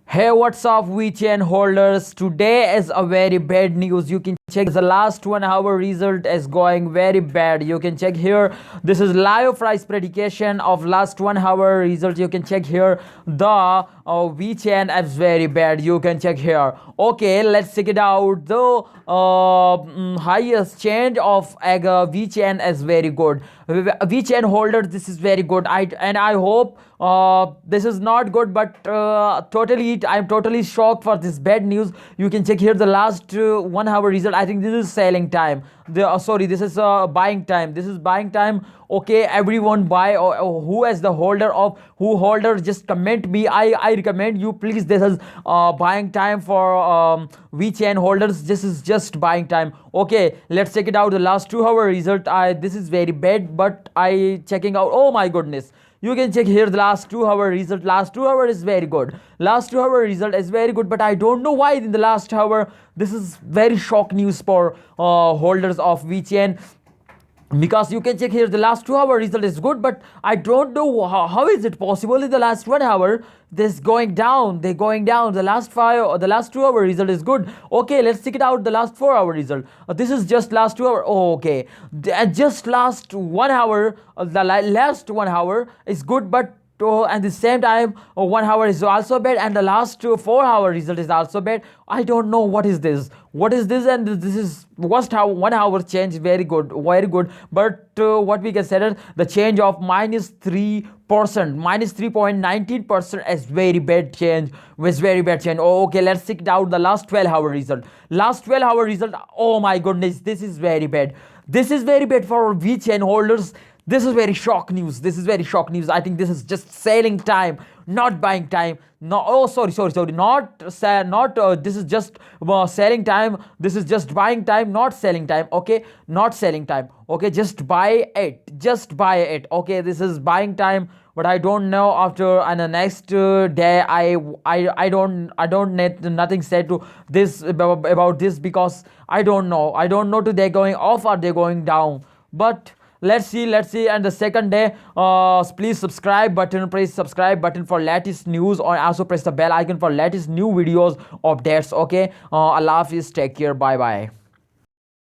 Hey, what's up, Vechain holders? Today is a very bad news. You can check the last 1 hour result is going very bad. You can check here. This is live price predication of last 1 hour result. You can check here. The Vechain is very bad. You can check here. Okay, let's check it out. The highest change of Vechain is very good. Vechain holders, this is very good. I hope this is not good, but I'm totally shocked for this bad news. You can check here the last 1 hour result. I think this is selling time. Sorry, this is buying time. This is buying time. Okay, everyone buy, or who is the holder of who holder, just comment me. I recommend you, please. This is buying time for Vechain holders. This is just buying time. Okay, let's check it out. The last 2 hour result. This is very bad, but I checking out. Oh my goodness. You can check here the last 2 hour result. Last 2 hour is very good. Last 2 hour result is very good, but I don't know why in the last hour. This is very shock news for holders of Vechain, because you can check here the last 2 hour result is good, but I don't know how is it possible in the last 1 hour this going down. They're going down. The last 2 hour result is good. Okay, let's check it out. The last 4 hour result. This is just last 2 hour. Oh, okay, just last 1 hour. The last 1 hour is good, but at the same time 1 hour is also bad, and the last 4 hour result is also bad. I don't know what is this. And this is worst. How 1 hour change very good, but what we consider the change of -3%, -3.19% is very bad change. Was very bad change. Oh, okay, let's check it out. The last 12 hour result. Last 12 hour result. Oh my goodness, this is very bad. This is very bad for Vechain holders. This is very shock news. I think this is just selling time, not buying time. No, oh, sorry. Not this is just selling time. This is just buying time, not selling time. Okay, not selling time. Okay, just buy it. Okay, this is buying time. But I don't know after and the next day. I don't need nothing said to this about this, because I don't know to they going off or they going down. But let's see. And the second day, please press subscribe button for latest news, or also press the bell icon for latest new videos updates. Okay, Allah Hafiz, take care, bye bye.